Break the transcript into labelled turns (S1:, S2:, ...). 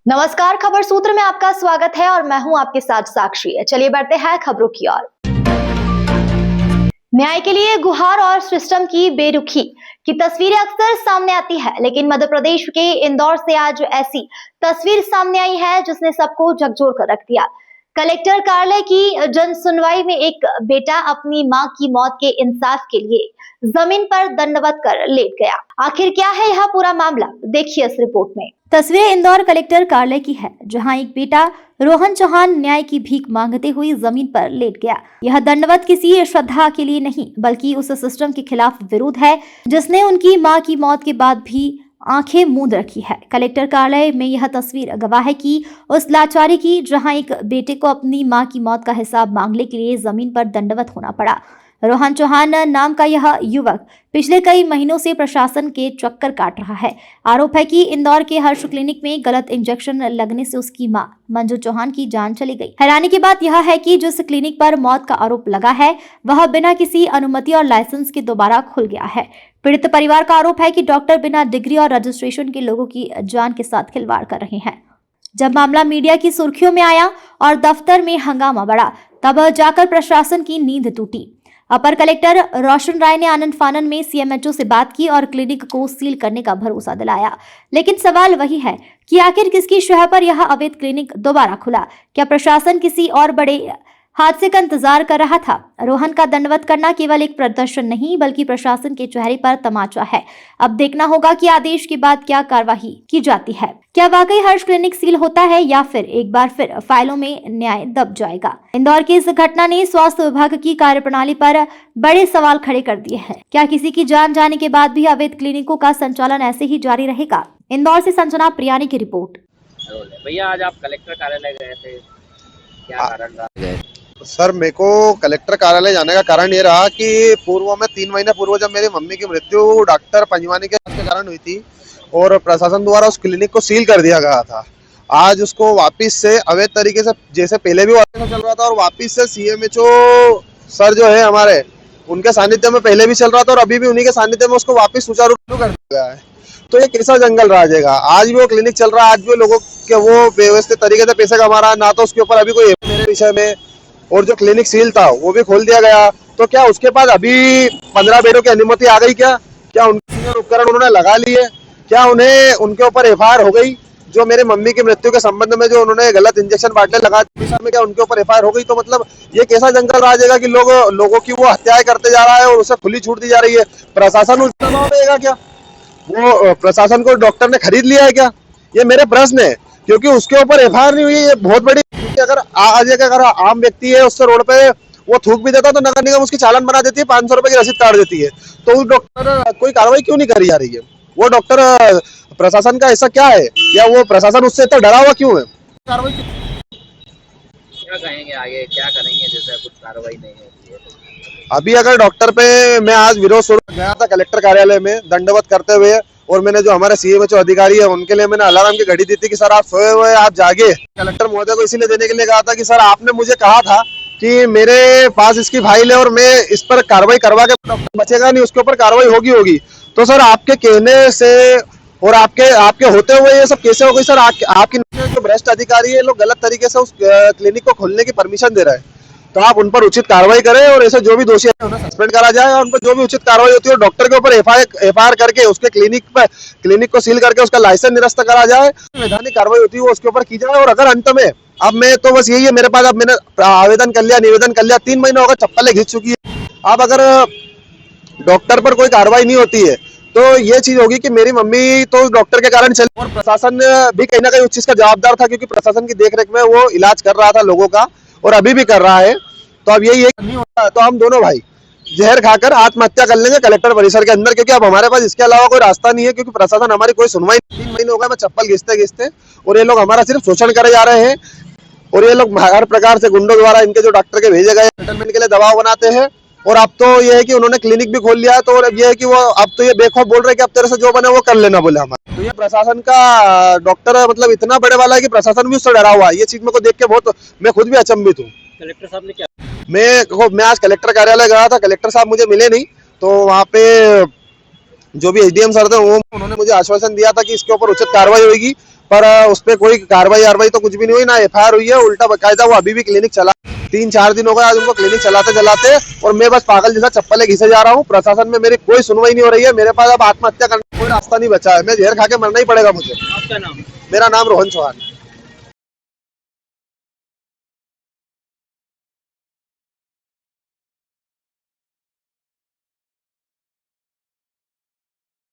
S1: नमस्कार, खबर सूत्र में आपका स्वागत है और मैं हूं आपके साथ साक्षी। चलिए बढ़ते हैं खबरों की ओर। न्याय के लिए गुहार और सिस्टम की बेरुखी की तस्वीरें अक्सर सामने आती है, लेकिन मध्य प्रदेश के इंदौर से आज ऐसी तस्वीर सामने आई है जिसने सबको झकझोर कर रख दिया। कलेक्टर कार्यालय की जन सुनवाई में एक बेटा अपनी मां की मौत के इंसाफ के लिए जमीन पर दंडवत कर लेट गया। आखिर क्या है यह पूरा मामला, देखिए इस रिपोर्ट में। तस्वीरें इंदौर कलेक्टर कार्यालय की है, जहां एक बेटा रोहन चौहान न्याय की भीख मांगते हुए जमीन पर लेट गया। यह दंडवत किसी श्रद्धा के लिए नहीं, बल्कि उस सिस्टम के खिलाफ विरोध है जिसने उनकी मां की मौत के बाद भी आंखें मूंद रखी है। कलेक्टर कार्यालय में यह तस्वीर गवाह है कि उस लाचारी की, जहां एक बेटे को अपनी मां की मौत का हिसाब मांगने के लिए जमीन पर दंडवत होना पड़ा। रोहन चौहान नाम का यह युवक पिछले कई महीनों से प्रशासन के चक्कर काट रहा है। आरोप है कि इंदौर के हर्ष क्लिनिक में गलत इंजेक्शन लगने से उसकी मां मंजू चौहान की जान चली गई। हैरानी की बात यह है कि जिस क्लिनिक पर मौत का आरोप लगा है वह बिना किसी अनुमति और लाइसेंस के दोबारा खुल गया है। पीड़ित परिवार का आरोप है कि डॉक्टर बिना डिग्री और रजिस्ट्रेशन के लोगों की जान के साथ खिलवाड़ कर रहे हैं। जब मामला मीडिया की सुर्खियों में आया और दफ्तर में हंगामा बढ़ा, तब जाकर प्रशासन की नींद टूटी। अपर कलेक्टर रोशन राय ने आनंद फानन में सीएमएचओ से बात की और क्लिनिक को सील करने का भरोसा दिलाया। लेकिन सवाल वही है कि आखिर किसकी शह पर यह अवैध क्लिनिक दोबारा खुला? क्या प्रशासन किसी और बड़े हादसे का इंतजार कर रहा था? रोहन का दंडवत करना केवल एक प्रदर्शन नहीं, बल्कि प्रशासन के चेहरे पर तमाचा है। अब देखना होगा कि आदेश के बाद क्या कार्रवाई की जाती है। क्या वाकई हर्ष क्लिनिक सील होता है या फिर एक बार फिर फाइलों में न्याय दब जाएगा? इंदौर की इस घटना ने स्वास्थ्य विभाग की कार्यप्रणाली पर बड़े सवाल खड़े कर दिए हैं। क्या किसी की जान जाने के बाद भी अवैध क्लिनिकों का संचालन ऐसे ही जारी रहेगा? इंदौर से संजना प्रियानी की रिपोर्ट।
S2: भैया, आज आप कलेक्टर कार्यालय गए थे, क्या कारण रहा?
S3: सर, मेरे को कलेक्टर कार्यालय जाने का कारण ये रहा कि पूर्व में 3 महीने पूर्व जब मेरी मम्मी की मृत्यु डॉक्टर पंजवानी के कारण हुई थी और प्रशासन द्वारा उस क्लिनिक को सील कर दिया गया था, आज उसको वापस से अवैध तरीके से, जैसे पहले भी चल रहा था और वापस से सीएमएचओ सर जो है हमारे, उनके सानिध्य में पहले भी चल रहा था और अभी भी उन्हीं के सानिध्य में उसको वापस सुचारू कर दिया गया है। तो ये कैसा जंगल राज है? आज भी वो क्लिनिक चल रहा है, आज भी लोगों के वो व्यवस्थित तरीके से पैसे कमा रहा है, ना तो उसके ऊपर अभी कोई मेरे विषय में, और जो क्लिनिक सील था वो भी खोल दिया गया। तो क्या उसके पास अभी 15 बेडों की अनुमति आ गई? क्या उनके उपकरण उन्होंने लगा लिए? क्या उन्हें उनके ऊपर एफआईआर हो गई? जो मेरे मम्मी की मृत्यु के संबंध में जो उन्होंने गलत इंजेक्शन बांटने लगा में, क्या उनके ऊपर एफआईआर हो गई? तो मतलब ये कैसा जंगल राज है कि लोगों की वो हत्याएं करते जा रहा है और उसे खुली छूट दी जा रही है। प्रशासन उस दबाव देगा क्या? वो प्रशासन को डॉक्टर ने खरीद लिया है क्या? ये मेरे प्रश्न है, क्योंकि उसके ऊपर एफआईआर नहीं हुई। ये बहुत बड़ी, अगर आज अगर आम व्यक्ति है उससे रोड पे वो थूक भी देता तो नगर निगम उसकी चालान बना देती है, 500 रुपए की रसीद काट देती है। तो उस डॉक्टर कोई कार्रवाई क्यों नहीं करी जा रही है? वो डॉक्टर प्रशासन का ऐसा क्या है, या वो प्रशासन उससे इतना डरा हुआ क्यों है? कार्रवाई
S2: क्या कहेंगे आगे, क्या करेंगे जैसे कुछ कार्रवाई नहीं होती है?
S3: अभी अगर डॉक्टर पे मैं आज विरोध स्वरूप गया था कलेक्टर कार्यालय में दंडवत करते हुए, और मैंने जो हमारे सीएमएचओ अधिकारी है उनके लिए मैंने अलार्म की घड़ी दी थी कि सर आप सोए हुए, आप जागे। कलेक्टर महोदय को इसीलिए देने के लिए कहा था कि सर आपने मुझे कहा था कि मेरे पास इसकी फाइल है और मैं इस पर कार्रवाई करवा के, डॉक्टर बचेगा नहीं, उसके ऊपर कार्रवाई होगी। तो सर आपके कहने से और आपके होते हुए ये सब कैसे हो गई? सर आपकी जो भ्रष्ट अधिकारी है, लोग गलत तरीके से उस क्लिनिक को खोलने की परमिशन दे रहे हैं। तो आप उन पर उचित कार्रवाई करें और ऐसे जो भी दोषी है उन्हें सस्पेंड करा जाए और उन पर जो भी उचित कार्रवाई होती है डॉक्टर के ऊपर एफआईआर करके उसके क्लिनिक को सील करके उसका लाइसेंस निरस्त करा जाए, वैधानिक कार्रवाई होती है वो उसके ऊपर की जाए। और अगर अंत में, अब मैं तो बस यही है मेरे पास, अब मैंने आवेदन कर लिया, निवेदन कर लिया, 3 महीने होगा, चप्पलें घिस चुकी है। अब अगर डॉक्टर पर कोई कार्रवाई नहीं होती है तो ये चीज होगी कि मेरी मम्मी तो डॉक्टर के कारण चली, और प्रशासन भी कहीं ना कहीं उस चीज का जवाबदार था, क्योंकि प्रशासन की देखरेख में वो इलाज कर रहा था लोगों का और अभी भी कर रहा है। तो अब यही नहीं होता है तो हम दोनों भाई जहर खाकर आत्महत्या कर लेंगे कलेक्टर परिसर के अंदर, क्योंकि अब हमारे पास इसके अलावा कोई रास्ता नहीं है, क्योंकि प्रशासन हमारी कोई सुनवाई। 3 महीने हो गए मैं चप्पल घिसते और ये लोग हमारा सिर्फ शोषण करे जा रहे हैं, और ये लोग हर प्रकार से गुंडों द्वारा इनके जो डॉक्टर के भेजे गए सेटलमेंट के लिए दबाव बनाते हैं। और अब तो ये है कि उन्होंने क्लिनिक भी खोल लिया है, तो अब ये है कि वो अब तो ये बेखौफ बोल रहे हैं कि अब तेरे से जो बने वो कर लेना बोले हमारे। तो ये प्रशासन का डॉक्टर मतलब इतना बड़े वाला है कि प्रशासन भी उससे डरा हुआ है। ये चीज मेरे को देख के बहुत, मैं खुद भी अचंभित हूँ।
S2: कलेक्टर साहब ने क्या,
S3: मैं आज कलेक्टर कार्यालय गया था, कलेक्टर साहब मुझे मिले नहीं, तो वहाँ पे जो भी एसडीएम सर थे वो उन्होंने मुझे आश्वासन दिया था कि इसके ऊपर उचित कार्रवाई होगी, पर उस पर कोई कार्रवाई तो कुछ भी नहीं हुई, ना एफआईआर हुई है। उल्टा बकायदा वो अभी भी क्लिनिक चला 3-4 दिन हो गए आज उनको क्लिनिक चलाते चलाते, और मैं बस पागल जैसा चप्पलें घिसे जा रहा हूँ। प्रशासन में मेरी कोई सुनवाई नहीं हो रही है। मेरे पास अब आत्महत्या करने का कोई रास्ता नहीं बचा है। मैं जहर खा के मरना ही पड़ेगा मुझे।
S2: आपका नाम?
S3: मेरा नाम रोहन चौहान।